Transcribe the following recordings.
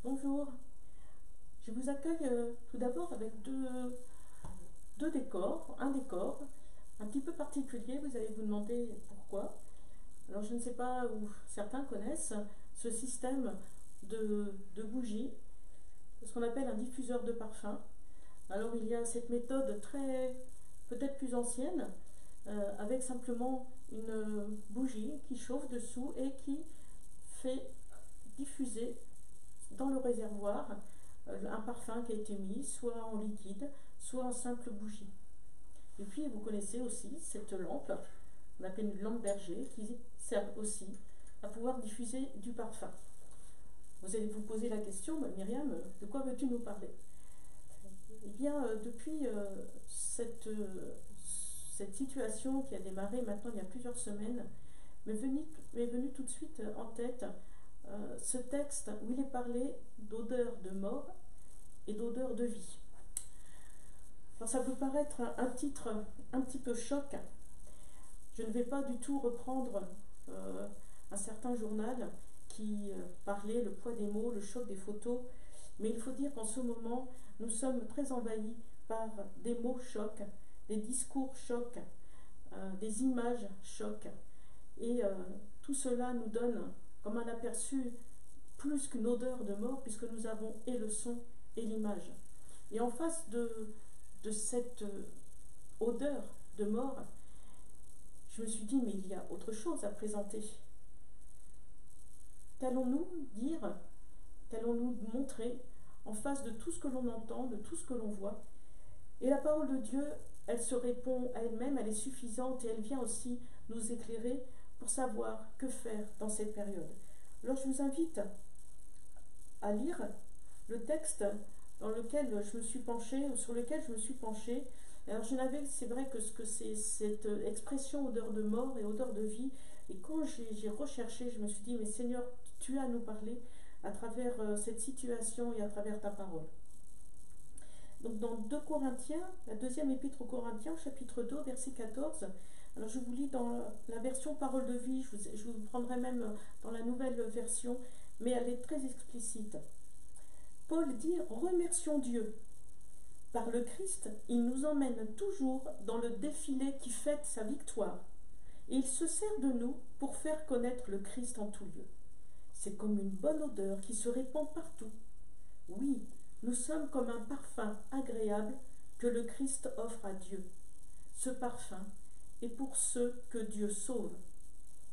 Bonjour, je vous accueille tout d'abord avec deux décors, un décor un petit peu particulier, vous allez vous demander pourquoi. Alors je ne sais pas où certains connaissent ce système de bougies, ce qu'on appelle un diffuseur de parfum. Alors il y a cette méthode très, peut-être plus ancienne, avec simplement une bougie qui chauffe dessous et qui fait diffuser dans le réservoir un parfum qui a été mis, soit en liquide, soit en simple bougie. Et puis vous connaissez aussi cette lampe, on appelle une lampe berger, qui sert aussi à pouvoir diffuser du parfum. Vous allez vous poser la question, Myriam, de quoi veux-tu nous parler? Eh bien, depuis cette situation qui a démarré maintenant il y a plusieurs semaines, m'est venu tout de suite en tête ce texte où il est parlé d'odeur de mort et d'odeur de vie. Alors ça peut paraître un titre un petit peu choc. Je ne vais pas du tout reprendre un certain journal qui parlait le poids des mots, le choc des photos, mais il faut dire qu'en ce moment, nous sommes très envahis par des mots chocs, des discours chocs, des images chocs. Et tout cela nous donne comme un aperçu plus qu'une odeur de mort, puisque nous avons et le son et l'image. Et en face de cette odeur de mort, je me suis dit, mais il y a autre chose à présenter. Qu'allons-nous dire, qu'allons-nous montrer en face de tout ce que l'on entend, de tout ce que l'on voit? Et la parole de Dieu, elle se répond à elle-même, elle est suffisante et elle vient aussi nous éclairer pour savoir que faire dans cette période. Alors je vous invite à lire le texte dans lequel je me suis penchée, ou sur lequel je me suis penchée. Alors je n'avais, c'est vrai que ce que c'est cette expression odeur de mort et odeur de vie, et quand j'ai recherché, je me suis dit, mais Seigneur, tu as à nous parler à travers cette situation et à travers ta parole. Donc dans 2 Corinthiens, la deuxième épître aux Corinthiens, chapitre 2, verset 14, alors je vous lis dans la version parole de vie, je vous prendrai même dans la nouvelle version, mais elle est très explicite. Paul dit, remercions Dieu. Par le Christ, il nous emmène toujours dans le défilé qui fête sa victoire. Et il se sert de nous pour faire connaître le Christ en tout lieu. C'est comme une bonne odeur qui se répand partout. Oui, nous sommes comme un parfum agréable que le Christ offre à Dieu. Ce parfum est pour ceux que Dieu sauve.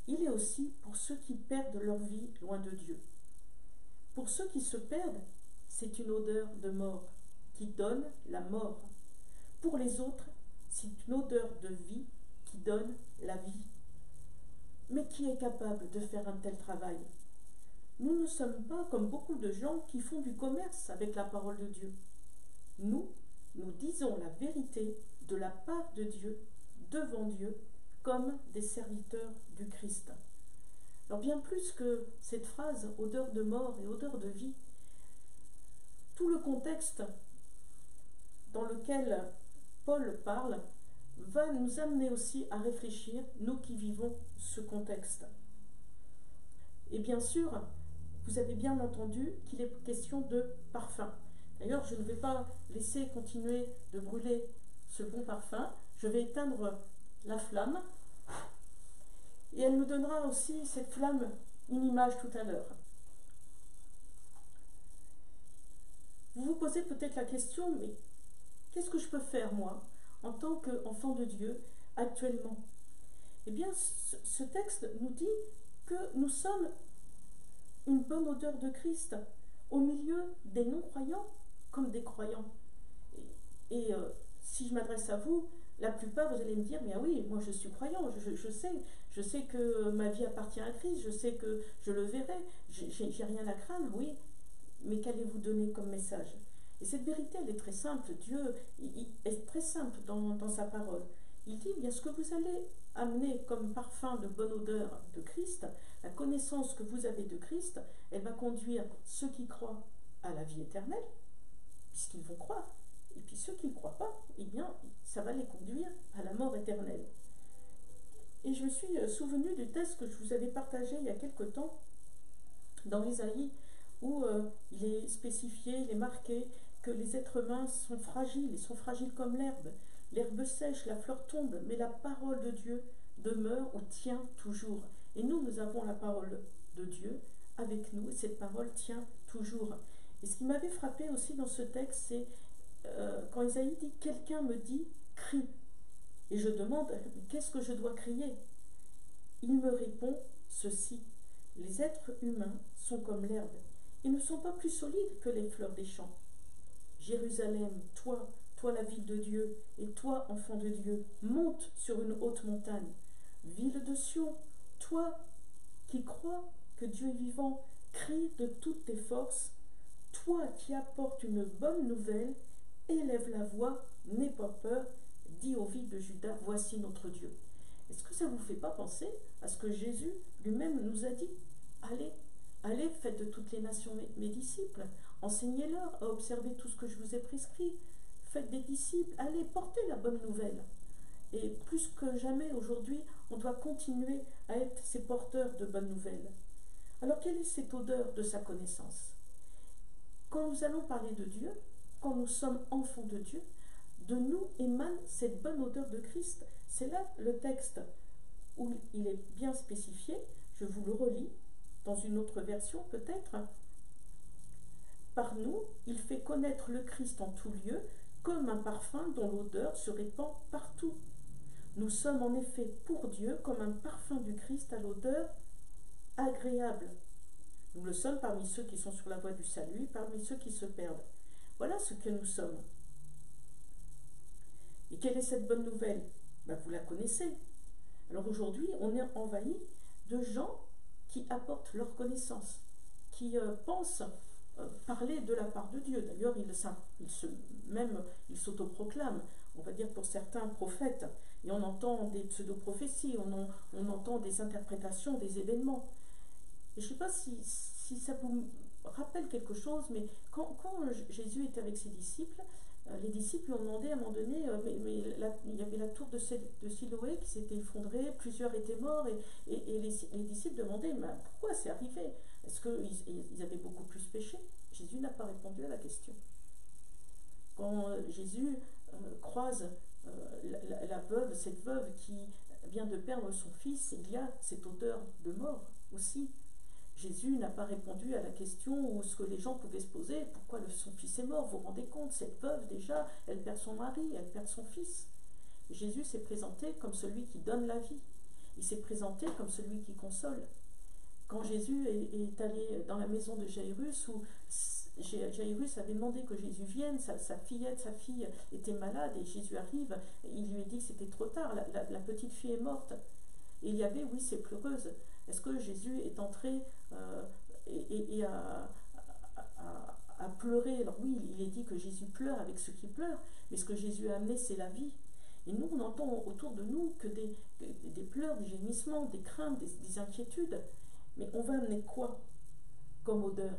Il est aussi pour ceux qui perdent leur vie loin de Dieu. Pour ceux qui se perdent, c'est une odeur de mort qui donne la mort. Pour les autres, c'est une odeur de vie qui donne la vie. Mais qui est capable de faire un tel travail? Nous ne sommes pas comme beaucoup de gens qui font du commerce avec la parole de Dieu. Nous disons la vérité de la part de Dieu, devant Dieu, comme des serviteurs du Christ. Alors bien plus que cette phrase « odeur de mort et odeur de vie », tout le contexte dans lequel Paul parle va nous amener aussi à réfléchir, nous qui vivons ce contexte. Et bien sûr, vous avez bien entendu qu'il est question de parfum. D'ailleurs, je ne vais pas laisser continuer de brûler ce bon parfum. Je vais éteindre la flamme. Et elle nous donnera aussi, cette flamme, une image tout à l'heure. Vous vous posez peut-être la question, mais qu'est-ce que je peux faire, moi, en tant qu'enfant de Dieu, actuellement? Eh bien, ce texte nous dit que nous sommes une bonne odeur de Christ au milieu des non-croyants comme des croyants. Et si je m'adresse à vous, la plupart, vous allez me dire, mais ah oui, moi je suis croyant, je sais que ma vie appartient à Christ, je sais que je le verrai, j'ai rien à craindre, oui, mais qu'allez-vous donner comme message? Et cette vérité, elle est très simple. Dieu est très simple dans sa parole. Il dit, bien ce que vous allez amener comme parfum de bonne odeur de Christ, la connaissance que vous avez de Christ, elle va conduire ceux qui croient à la vie éternelle, puisqu'ils vont croire. Et puis ceux qui ne croient pas, eh bien, ça va les conduire à la mort éternelle. Et je me suis souvenu du texte que je vous avais partagé il y a quelque temps dans Ésaïe, où il est spécifié, il est marqué que les êtres humains sont fragiles, ils sont fragiles comme l'herbe. L'herbe sèche, la fleur tombe, mais la parole de Dieu demeure ou tient toujours. Et nous, nous avons la parole de Dieu avec nous, et cette parole tient toujours. Et ce qui m'avait frappé aussi dans ce texte, c'est quand Isaïe dit « Quelqu'un me dit, crie ». Et je demande « Qu'est-ce que je dois crier ?» Il me répond ceci: les êtres humains sont comme l'herbe. Ils ne sont pas plus solides que les fleurs des champs. Jérusalem, toi, toi la ville de Dieu, et toi, enfant de Dieu, monte sur une haute montagne. Ville de Sion, toi qui crois que Dieu est vivant, crie de toutes tes forces. Toi qui apportes une bonne nouvelle, élève la voix, n'aie pas peur, dis aux villes de Juda, voici notre Dieu. Est-ce que ça ne vous fait pas penser à ce que Jésus lui-même nous a dit? Allez, allez, faites de toutes les nations mes disciples, enseignez-leur à observer tout ce que je vous ai prescrit, faites des disciples, allez, portez la bonne nouvelle. Et plus que jamais aujourd'hui, on doit continuer à être ces porteurs de bonnes nouvelles. Alors quelle est cette odeur de sa connaissance? Quand nous allons parler de Dieu, quand nous sommes enfants de Dieu, de nous émane cette bonne odeur de Christ. C'est là le texte où il est bien spécifié. Je vous le relis dans une autre version peut-être. Par nous, il fait connaître le Christ en tout lieu, comme un parfum dont l'odeur se répand partout. Nous sommes en effet pour Dieu comme un parfum du Christ à l'odeur agréable. Nous le sommes parmi ceux qui sont sur la voie du salut, parmi ceux qui se perdent. Voilà ce que nous sommes. Et quelle est cette bonne nouvelle? Vous la connaissez. Alors aujourd'hui, on est envahi de gens qui apportent leur connaissance, qui pensent parler de la part de Dieu. D'ailleurs, ils s'autoproclament, on va dire pour certains prophètes, et on entend des pseudo-prophéties, on entend des interprétations des événements. Et je ne sais pas si ça vous rappelle quelque chose, mais quand Jésus était avec ses disciples, les disciples lui ont demandé à un moment donné, il y avait la tour de Siloé qui s'était effondrée, plusieurs étaient morts, et les disciples demandaient, mais pourquoi c'est arrivé? Est-ce qu'ils avaient beaucoup plus péché? Jésus n'a pas répondu à la question. Quand Jésus croise la veuve, cette veuve qui vient de perdre son fils, il y a cette odeur de mort aussi. Jésus n'a pas répondu à la question où ce que les gens pouvaient se poser, pourquoi son fils est mort? Vous vous rendez compte, cette veuve déjà, elle perd son mari, elle perd son fils. Jésus s'est présenté comme celui qui donne la vie. Il s'est présenté comme celui qui console. Quand Jésus est allé dans la maison de Jairus, où Jairus avait demandé que Jésus vienne, sa fille était malade, et Jésus arrive, il lui a dit que c'était trop tard, la petite fille est morte. Et il y avait, oui, ces pleureuses. Est-ce que Jésus est entré et a pleuré? Alors oui, il est dit que Jésus pleure avec ceux qui pleurent, mais ce que Jésus a amené, c'est la vie. Et nous, on entend autour de nous que des pleurs, des gémissements, des craintes, des inquiétudes. Mais on va amener quoi comme odeur?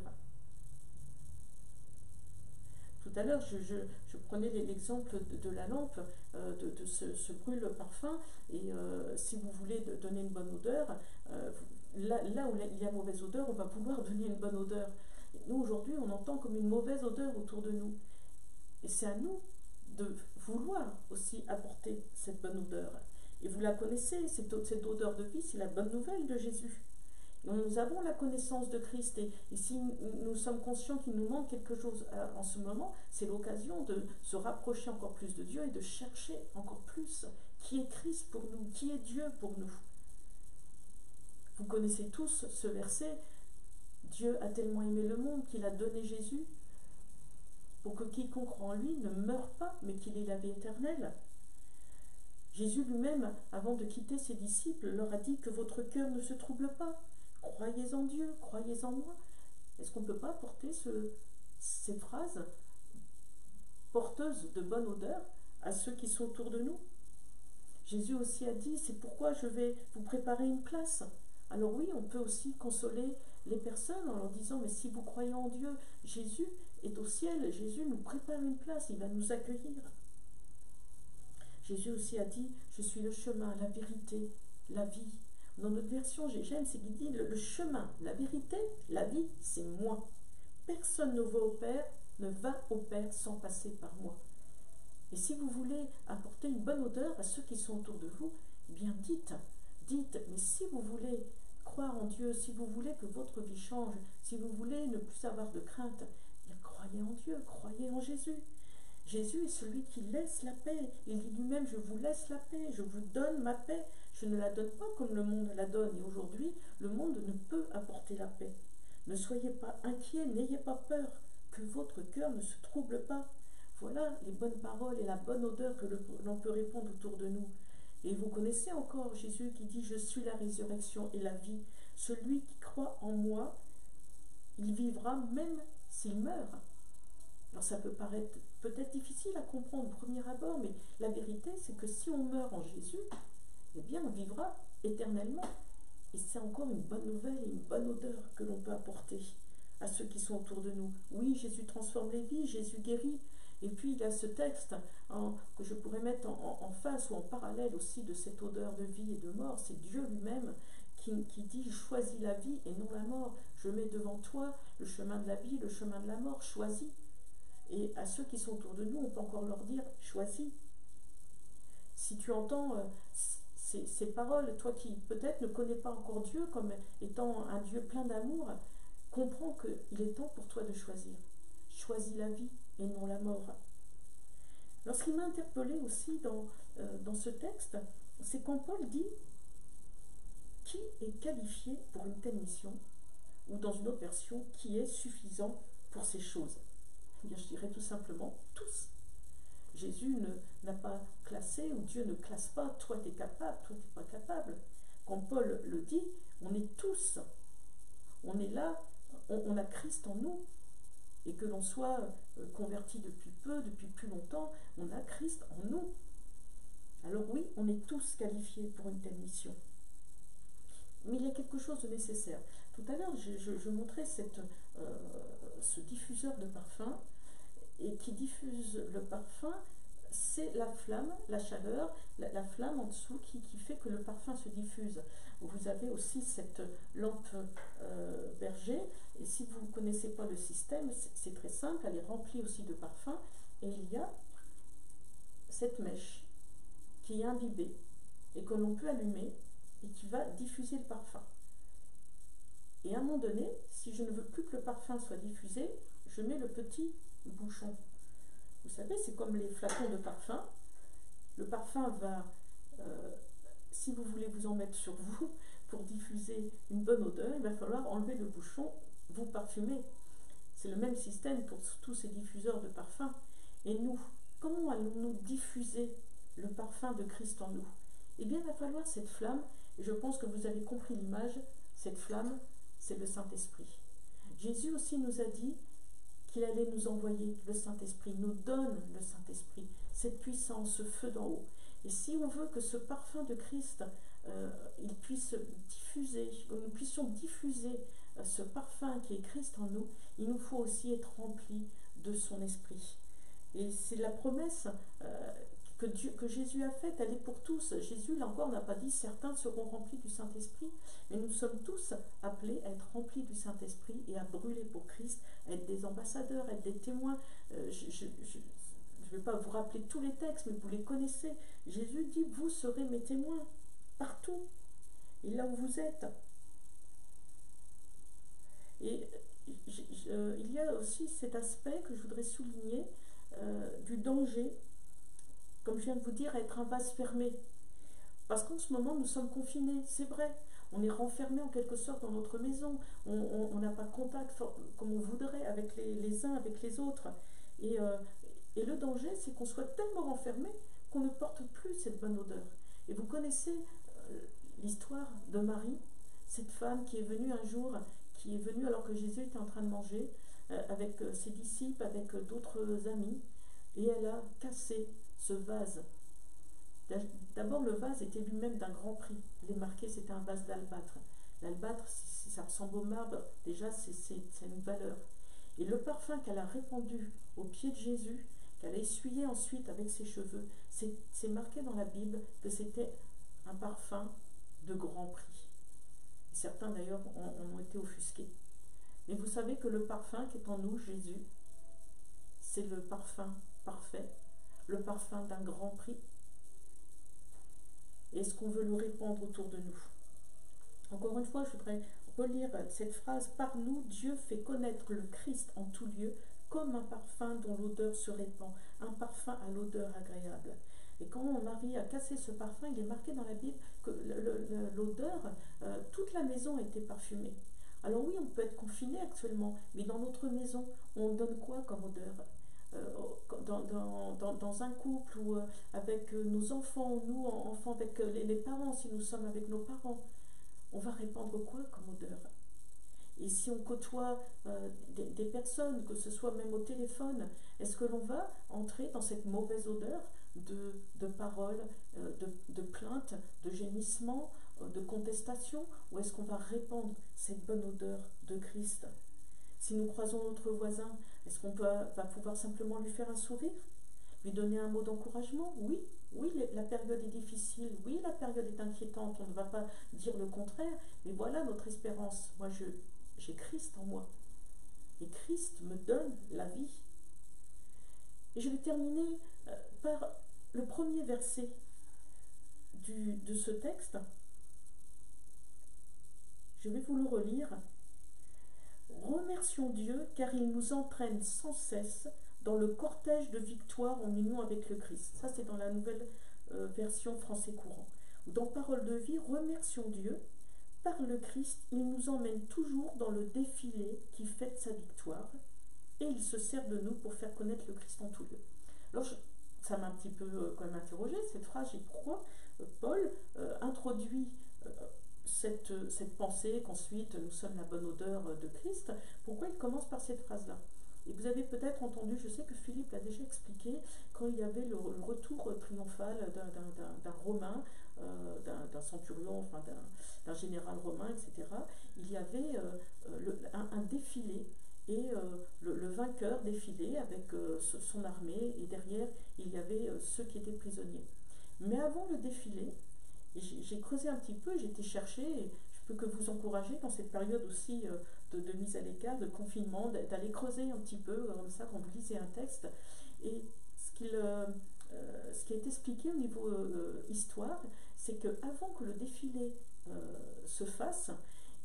Tout à l'heure, je prenais l'exemple de la lampe, de ce brûle-parfum, et si vous voulez donner une bonne odeur, là où il y a mauvaise odeur, on va vouloir donner une bonne odeur. Et nous, aujourd'hui, on entend comme une mauvaise odeur autour de nous. Et c'est à nous de vouloir aussi apporter cette bonne odeur. Et vous la connaissez, cette odeur de vie, c'est la bonne nouvelle de Jésus. Et nous avons la connaissance de Christ, et si nous sommes conscients qu'il nous manque quelque chose en ce moment, c'est l'occasion de se rapprocher encore plus de Dieu et de chercher encore plus qui est Christ pour nous, qui est Dieu pour nous. Vous connaissez tous ce verset: Dieu a tellement aimé le monde qu'il a donné Jésus pour que quiconque croit en lui ne meure pas, mais qu'il ait la vie éternelle. Jésus lui-même, avant de quitter ses disciples, leur a dit que votre cœur ne se trouble pas. Croyez en Dieu, croyez en moi. Est-ce qu'on ne peut pas porter ces phrases porteuses de bonne odeur à ceux qui sont autour de nous? Jésus aussi a dit, c'est pourquoi je vais vous préparer une place. Alors oui, on peut aussi consoler les personnes en leur disant, mais si vous croyez en Dieu, Jésus est au ciel, Jésus nous prépare une place, il va nous accueillir. Jésus aussi a dit, je suis le chemin, la vérité, la vie. Dans notre version, j'aime, c'est qu'il dit le chemin, la vérité, la vie, c'est moi. personne ne va au Père sans passer par moi. Et si vous voulez apporter une bonne odeur à ceux qui sont autour de vous, eh bien dites, mais si vous voulez croire en Dieu, si vous voulez que votre vie change, si vous voulez ne plus avoir de crainte, eh bien croyez en Dieu, croyez en Jésus. Jésus est celui qui laisse la paix. Il dit lui-même, je vous laisse la paix, je vous donne ma paix. Je ne la donne pas comme le monde la donne. Et aujourd'hui, le monde ne peut apporter la paix. Ne soyez pas inquiets, n'ayez pas peur, que votre cœur ne se trouble pas. Voilà les bonnes paroles et la bonne odeur que l'on peut répandre autour de nous. Et vous connaissez encore Jésus qui dit, je suis la résurrection et la vie. Celui qui croit en moi, il vivra même s'il meurt. Alors ça peut paraître peut-être difficile à comprendre au premier abord, mais la vérité c'est que si on meurt en Jésus, eh bien on vivra éternellement. Et c'est encore une bonne nouvelle et une bonne odeur que l'on peut apporter à ceux qui sont autour de nous. Oui, Jésus transforme les vies, Jésus guérit. Et puis il y a ce texte que je pourrais mettre en face ou en parallèle aussi de cette odeur de vie et de mort. C'est Dieu lui-même qui dit, choisis la vie et non la mort. Je mets devant toi le chemin de la vie, le chemin de la mort, choisis. Et à ceux qui sont autour de nous, on peut encore leur dire, choisis. Si tu entends ces paroles, toi qui peut-être ne connais pas encore Dieu comme étant un Dieu plein d'amour, comprends qu'il est temps pour toi de choisir. Choisis la vie et non la mort. Alors ce qui m'a interpellée aussi dans ce texte, c'est quand Paul dit, qui est qualifié pour une telle mission, ou dans une autre version, qui est suffisant pour ces choses. Eh bien, je dirais tout simplement tous. Jésus n'a pas classé, ou Dieu ne classe pas, toi tu es capable, toi tu n'es pas capable. Quand Paul le dit, on est tous, on est là, on a Christ en nous. Et que l'on soit converti depuis peu, depuis plus longtemps, on a Christ en nous. Alors oui, on est tous qualifiés pour une telle mission. Mais il y a quelque chose de nécessaire. Tout à l'heure, je montrais ce diffuseur de parfum, et qui diffuse le parfum, c'est la flamme, la chaleur, la flamme en dessous qui fait que le parfum se diffuse. Vous avez aussi cette lampe berger, et si vous ne connaissez pas le système, c'est très simple, elle est remplie aussi de parfum, et il y a cette mèche qui est imbibée, et que l'on peut allumer, et qui va diffuser le parfum. Et à un moment donné, si je ne veux plus que le parfum soit diffusé, je mets le petit bouchon. Vous savez, c'est comme les flacons de parfum. Le parfum va, si vous voulez vous en mettre sur vous, pour diffuser une bonne odeur, il va falloir enlever le bouchon, vous parfumer. C'est le même système pour tous ces diffuseurs de parfum. Et nous, comment allons-nous diffuser le parfum de Christ en nous? Eh bien, il va falloir cette flamme, et je pense que vous avez compris l'image, cette flamme, c'est le Saint-Esprit. Jésus aussi nous a dit qu'il allait nous envoyer le Saint-Esprit, nous donne le Saint-Esprit, cette puissance, ce feu d'en haut. Et si on veut que ce parfum de Christ, il puisse diffuser, que nous puissions diffuser ce parfum qui est Christ en nous, il nous faut aussi être remplis de son Esprit. Et c'est la promesse que Jésus a faite, elle est pour tous. Jésus, là encore, n'a pas dit certains seront remplis du Saint-Esprit, mais nous sommes tous appelés à être remplis du Saint-Esprit et à brûler pour Christ, à être des ambassadeurs, à être des témoins. Je ne vais pas vous rappeler tous les textes, mais vous les connaissez. Jésus dit, vous serez mes témoins, partout, et là où vous êtes. Et il y a aussi cet aspect que je voudrais souligner, du danger, comme je viens de vous dire, à être un vase fermé. Parce qu'en ce moment, nous sommes confinés, c'est vrai. On est renfermés en quelque sorte dans notre maison. On n'a pas contact comme on voudrait avec les uns, avec les autres. Et le danger, c'est qu'on soit tellement renfermés qu'on ne porte plus cette bonne odeur. Et vous connaissez l'histoire de Marie, cette femme qui est venue un jour, qui est venue alors que Jésus était en train de manger, avec ses disciples, avec d'autres amis, et elle a cassé ce vase. D'abord, le vase était lui-même d'un grand prix. Il est marqué, c'était un vase d'albâtre. L'albâtre, ça ressemble au marbre, déjà c'est une valeur. Et le parfum qu'elle a répandu au pied de Jésus, qu'elle a essuyé ensuite avec ses cheveux, c'est marqué dans la Bible que c'était un parfum de grand prix. Certains d'ailleurs en ont été offusqués. Mais vous savez que le parfum qui est en nous, Jésus, c'est le parfum parfait, le parfum d'un grand prix. Est-ce qu'on veut le répandre autour de nous? Encore une fois, je voudrais relire cette phrase. Par nous, Dieu fait connaître le Christ en tout lieu, comme un parfum dont l'odeur se répand, un parfum à l'odeur agréable. Et quand Marie a cassé ce parfum, il est marqué dans la Bible que l'odeur, toute la maison était parfumée. Alors oui, on peut être confiné actuellement, mais dans notre maison, on donne quoi comme odeur? Dans un couple ou avec nos enfants, nous enfants avec les parents, si nous sommes avec nos parents, on va répandre quoi comme odeur? Et si on côtoie des personnes, que ce soit même au téléphone, est-ce que l'on va entrer dans cette mauvaise odeur de paroles, de plaintes, de gémissements, de contestations, ou est-ce qu'on va répandre cette bonne odeur de Christ? Si nous croisons notre voisin, est-ce qu'on va pouvoir simplement lui faire un sourire, lui donner un mot d'encouragement? Oui, oui, la période est difficile, oui, la période est inquiétante, on ne va pas dire le contraire, mais voilà notre espérance. Moi, j'ai Christ en moi, et Christ me donne la vie. Et je vais terminer par le premier verset de ce texte. Je vais vous le relire. Remercions Dieu car il nous entraîne sans cesse dans le cortège de victoire en union avec le Christ. Ça, c'est dans la nouvelle version français courant. Dans Parole de vie, remercions Dieu. Par le Christ, il nous emmène toujours dans le défilé qui fête sa victoire et il se sert de nous pour faire connaître le Christ en tout lieu. Alors, ça m'a un petit peu quand même interrogé cette phrase. J'ai pourquoi Paul introduit cette pensée qu'ensuite nous sommes la bonne odeur de Christ. Pourquoi il commence par cette phrase-là? Et vous avez peut-être entendu, je sais que Philippe l'a déjà expliqué, quand il y avait le retour triomphal d'un Romain, d'un centurion, enfin d'un général romain, etc., il y avait un défilé, et le vainqueur défilait avec son armée, et derrière, il y avait ceux qui étaient prisonniers. Mais avant le défilé, j'ai creusé un petit peu, j'ai été chercher, et je peux que vous encourager dans cette période aussi de mise à l'écart, de confinement, d'aller creuser un petit peu, comme ça, quand vous lisez un texte. Et ce qui est expliqué au niveau histoire, c'est qu'avant que le défilé se fasse,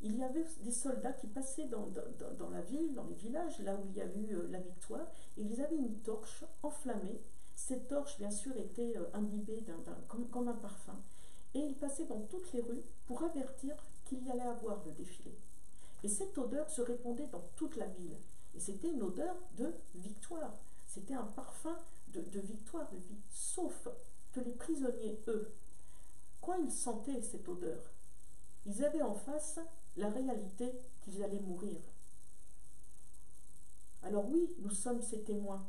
il y avait des soldats qui passaient dans la ville, dans les villages, là où il y a eu la victoire, et ils avaient une torche enflammée. Cette torche, bien sûr, était imbibée comme un parfum. Et il passait dans toutes les rues pour avertir qu'il y allait avoir le défilé. Et cette odeur se répandait dans toute la ville. Et c'était une odeur de victoire. C'était un parfum de victoire, de vie. Sauf que les prisonniers, eux, quand ils sentaient cette odeur, ils avaient en face la réalité qu'ils allaient mourir. Alors oui, nous sommes ces témoins.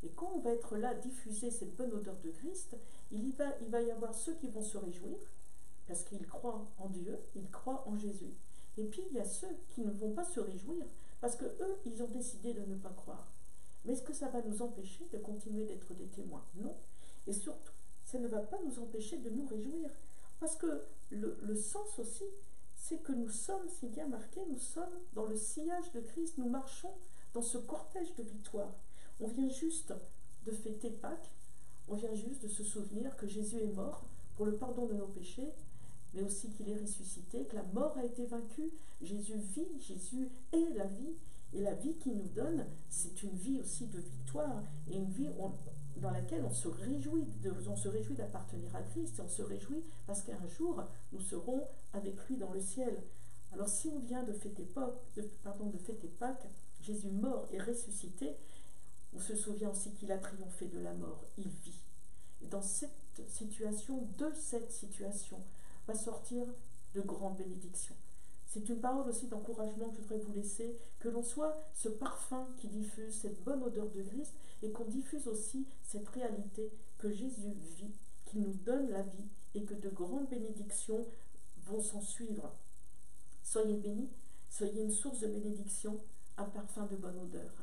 Et quand on va être là à diffuser cette bonne odeur de Christ, il va y avoir ceux qui vont se réjouir, parce qu'ils croient en Dieu, ils croient en Jésus. Et puis il y a ceux qui ne vont pas se réjouir, parce que eux, ils ont décidé de ne pas croire. Mais est-ce que ça va nous empêcher de continuer d'être des témoins? Non. Et surtout, ça ne va pas nous empêcher de nous réjouir. Parce que le sens aussi, c'est que nous sommes, c'est bien marqué, nous sommes dans le sillage de Christ, nous marchons dans ce cortège de victoire. On vient juste de fêter Pâques, on vient juste de se souvenir que Jésus est mort pour le pardon de nos péchés, mais aussi qu'il est ressuscité, que la mort a été vaincue. Jésus vit, Jésus est la vie, et la vie qu'il nous donne, c'est une vie aussi de victoire, et une vie dans laquelle on se réjouit d'appartenir à Christ, et on se réjouit parce qu'un jour, nous serons avec lui dans le ciel. Alors si on vient de fêter Pâques, Jésus mort et ressuscité, on se souvient aussi qu'il a triomphé de la mort, il vit. Et dans cette situation, va sortir de grandes bénédictions. C'est une parole aussi d'encouragement que je voudrais vous laisser, que l'on soit ce parfum qui diffuse cette bonne odeur de Christ, et qu'on diffuse aussi cette réalité que Jésus vit, qu'il nous donne la vie, et que de grandes bénédictions vont s'en suivre. Soyez bénis, soyez une source de bénédiction, un parfum de bonne odeur.